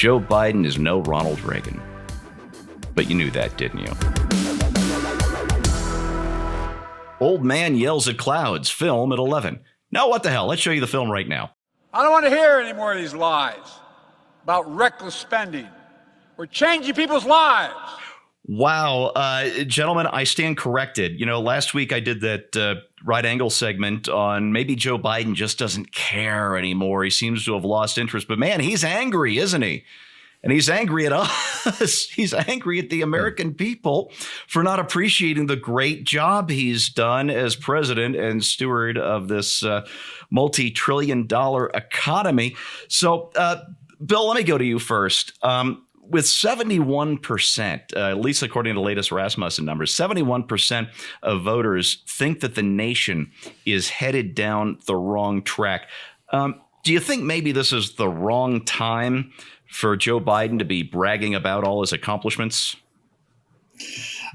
Joe Biden is no Ronald Reagan. But you knew that, didn't you? Old man yells at clouds. Film at 11. No, what the hell? Let's show you the film right now. I don't want to hear any more of these lies about reckless spending. We're changing people's lives. Wow. Gentlemen, I stand corrected. Last week I did that right angle segment on maybe Joe Biden just doesn't care anymore. He seems to have lost interest. But man, he's angry, isn't he? And he's angry at us. He's angry at the American people for not appreciating the great job he's done as president and steward of this multi-trillion-dollar economy. So, Bill, let me go to you first. With 71%, at least according to the latest Rasmussen numbers, 71% of voters think that the nation is headed down the wrong track. Do you think maybe this is the wrong time for Joe Biden to be bragging about all his accomplishments?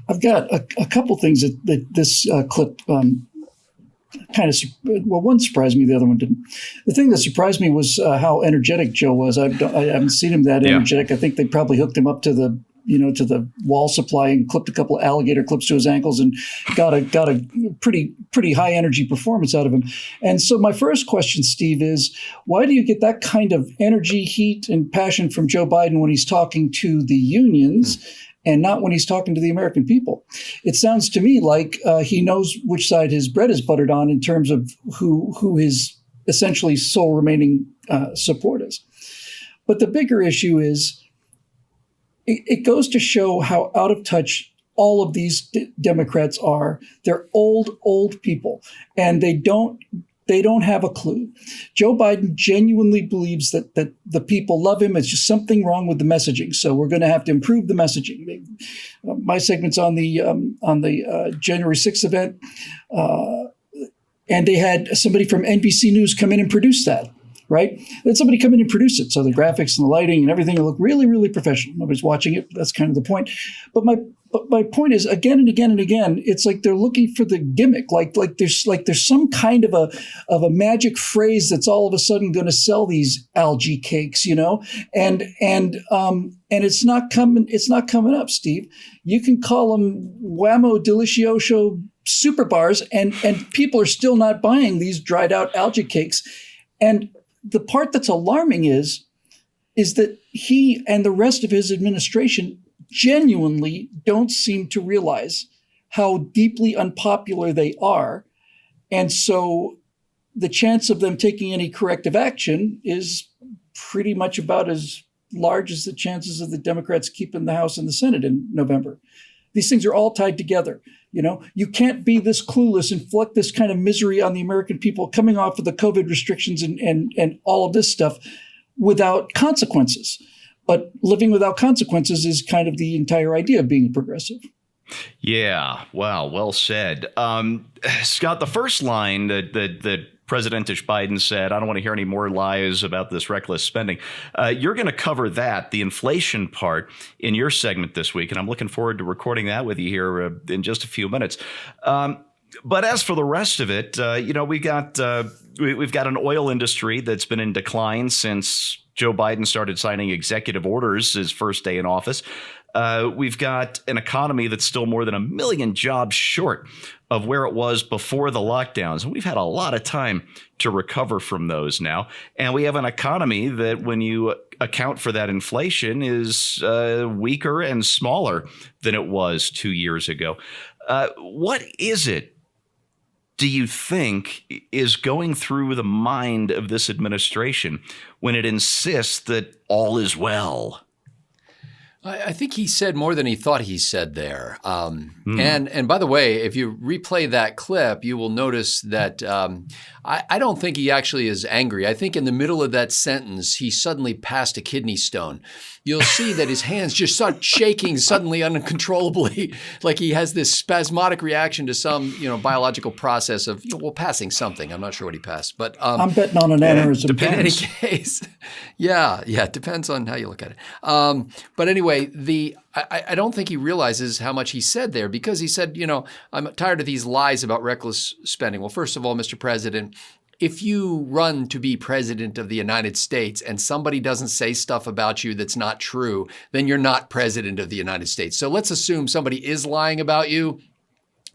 I've got a couple things that this clip one surprised me, the other one didn't. The thing that surprised me was how energetic Joe was. I haven't seen him that energetic. I think they probably hooked him up to the wall supply and clipped a couple of alligator clips to his ankles and got a pretty high energy performance out of him. And so my first question, Steve, is why do you get that kind of energy, heat, and passion from Joe Biden when he's talking to the unions and not when he's talking to the American people? It sounds to me like he knows which side his bread is buttered on in terms of who his essentially sole remaining support is. But the bigger issue is it goes to show how out of touch all of these Democrats are. They're old people, and they don't have a clue. Joe Biden genuinely believes that the people love him. It's just something wrong with the messaging. So we're going to have to improve the messaging. My segment's on the January 6th event, and they had somebody from NBC News come in and produce that. Right? Let somebody come in and produce it. So the graphics and the lighting and everything will look really, really professional. Nobody's watching it. That's kind of the point. But my point is, again and again and again, it's like they're looking for the gimmick. Like there's some kind of a magic phrase that's all of a sudden going to sell these algae cakes, and it's not coming up, Steve. You can call them Whammo Delicioso super bars, and people are still not buying these dried out algae cakes. And the part that's alarming is that he and the rest of his administration genuinely don't seem to realize how deeply unpopular they are. And so the chance of them taking any corrective action is pretty much about as large as the chances of the Democrats keeping the House and the Senate in November. These things are all tied together. You can't be this clueless, inflict this kind of misery on the American people coming off of the COVID restrictions and all of this stuff without consequences. But living without consequences is kind of the entire idea of being a progressive. Yeah. Wow. Well said. Scott, the first line that President-ish Biden said, I don't want to hear any more lies about this reckless spending. You're going to cover that, the inflation part, in your segment this week. And I'm looking forward to recording that with you here in just a few minutes. But as for the rest of it, we've got an oil industry that's been in decline since Joe Biden started signing executive orders his first day in office. We've got an economy that's still more than 1 million jobs short of where it was before the lockdowns. And we've had a lot of time to recover from those now. And we have an economy that, when you account for that inflation, is weaker and smaller than it was 2 years ago. What is it, do you think, is going through the mind of this administration when it insists that all is well? I think he said more than he thought he said there. And by the way, if you replay that clip, you will notice that I don't think he actually is angry. I think in the middle of that sentence, he suddenly passed a kidney stone. You'll see that his hands just start shaking suddenly uncontrollably, like he has this spasmodic reaction to some, biological process of, passing something. I'm not sure what he passed, but I'm betting on an aneurysm. In any case, yeah, it depends on how you look at it. But anyway, I don't think he realizes how much he said there, because he said, I'm tired of these lies about reckless spending. Well, first of all, Mr. President, if you run to be president of the United States and somebody doesn't say stuff about you that's not true, then you're not president of the United States. So let's assume somebody is lying about you.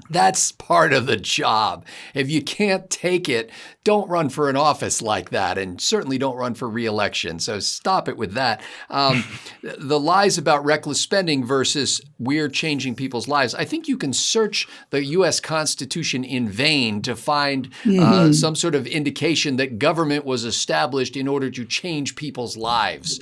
That's part of the job. If you can't take it, don't run for an office like that, and certainly don't run for re-election. So stop it with that. The lies about reckless spending versus we're changing people's lives. I think you can search the U.S. Constitution in vain to find some sort of indication that government was established in order to change people's lives.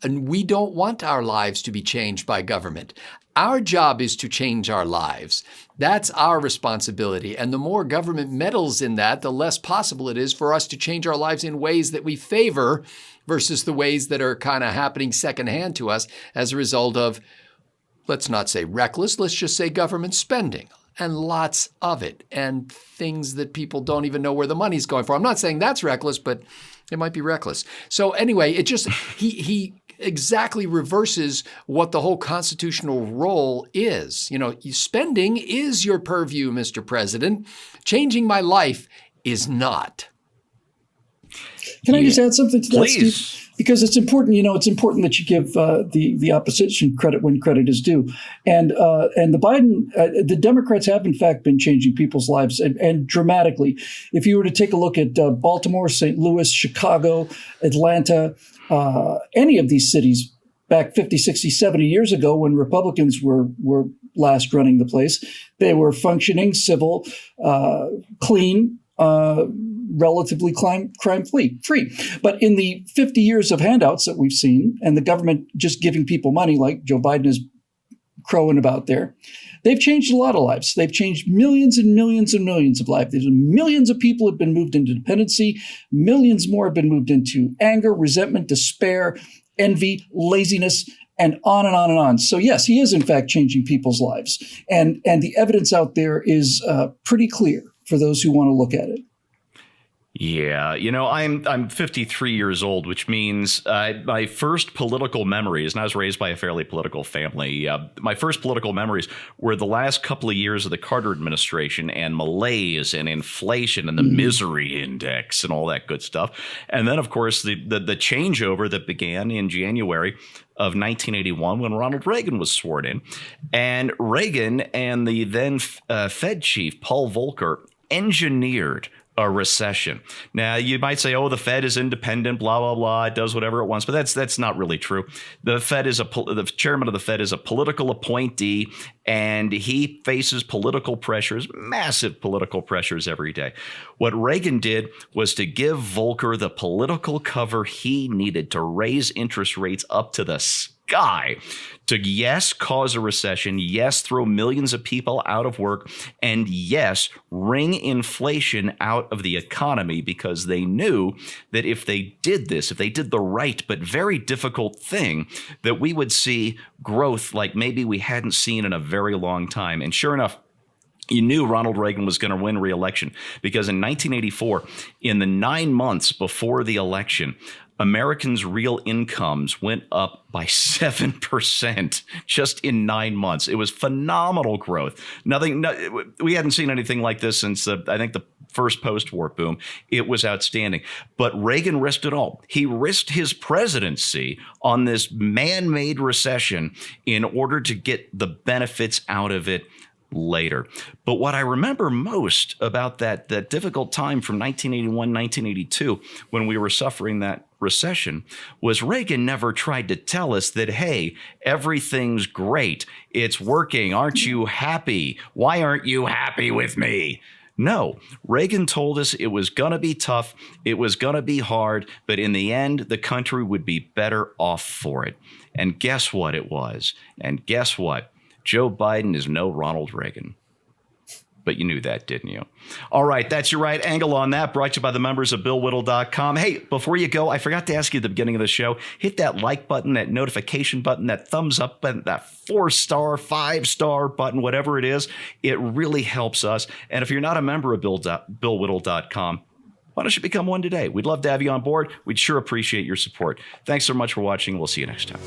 And we don't want our lives to be changed by government. Our job is to change our lives. That's our responsibility. And the more government meddles in that, the less possible it is for us to change our lives in ways that we favor versus the ways that are kind of happening secondhand to us as a result of, let's not say reckless, let's just say government spending. And lots of it, and things that people don't even know where the money's going for. I'm not saying that's reckless, but it might be reckless. So anyway, it just, he exactly reverses what the whole constitutional role is. You know, spending is your purview, Mr. President. Changing my life is not. Can I just add something to that, Please. Steve? Because it's important, it's important that you give the opposition credit when credit is due. And the Democrats have in fact been changing people's lives and dramatically. If you were to take a look at Baltimore, St. Louis, Chicago, Atlanta, any of these cities back 50, 60, 70 years ago when Republicans were last running the place, they were functioning, civil, clean, relatively crime-free. But in the 50 years of handouts that we've seen and the government just giving people money like Joe Biden is crowing about there, they've changed a lot of lives. They've changed millions and millions and millions of lives. Millions of people have been moved into dependency. Millions more have been moved into anger, resentment, despair, envy, laziness, and on and on and on. So yes, he is in fact changing people's lives. And the evidence out there is pretty clear for those who want to look at it. Yeah, I'm 53 years old, which means my first political memories, and I was raised by a fairly political family, my first political memories were the last couple of years of the Carter administration and malaise and inflation and the misery index and all that good stuff. And then, of course, the changeover that began in January of 1981 when Ronald Reagan was sworn in. And Reagan and the then Fed chief, Paul Volcker, engineered a recession. Now, you might say, the Fed is independent, blah, blah, blah. It does whatever it wants. But that's not really true. The Fed is the chairman of the Fed is a political appointee, and he faces political pressures, massive political pressures every day. What Reagan did was to give Volcker the political cover he needed to raise interest rates up to the sky to, yes, cause a recession, yes, throw millions of people out of work, and yes, wring inflation out of the economy, because they knew that if they did this, if they did the right but very difficult thing, that we would see growth like maybe we hadn't seen in a very long time. And sure enough, you knew Ronald Reagan was going to win re-election, because in 1984, in the 9 months before the election, Americans' real incomes went up by 7% just in 9 months. It was phenomenal growth. We hadn't seen anything like this since I think the first post-war boom. It was outstanding. But Reagan risked it all. He risked his presidency on this man-made recession in order to get the benefits out of it later. But what I remember most about that difficult time from 1981, 1982, when we were suffering that recession, was Reagan never tried to tell us that, hey, everything's great. It's working. Aren't you happy? Why aren't you happy with me? No, Reagan told us it was going to be tough. It was going to be hard. But in the end, the country would be better off for it. And guess what it was? And guess what? Joe Biden is no Ronald Reagan. But you knew that, didn't you? All right, that's your right angle on that, brought to you by the members of BillWhittle.com. Hey, before you go, I forgot to ask you at the beginning of the show, hit that like button, that notification button, that thumbs up button, that 4-star, 5-star button, whatever it is. It really helps us. And if you're not a member of BillWhittle.com, why don't you become one today? We'd love to have you on board. We'd sure appreciate your support. Thanks so much for watching. We'll see you next time.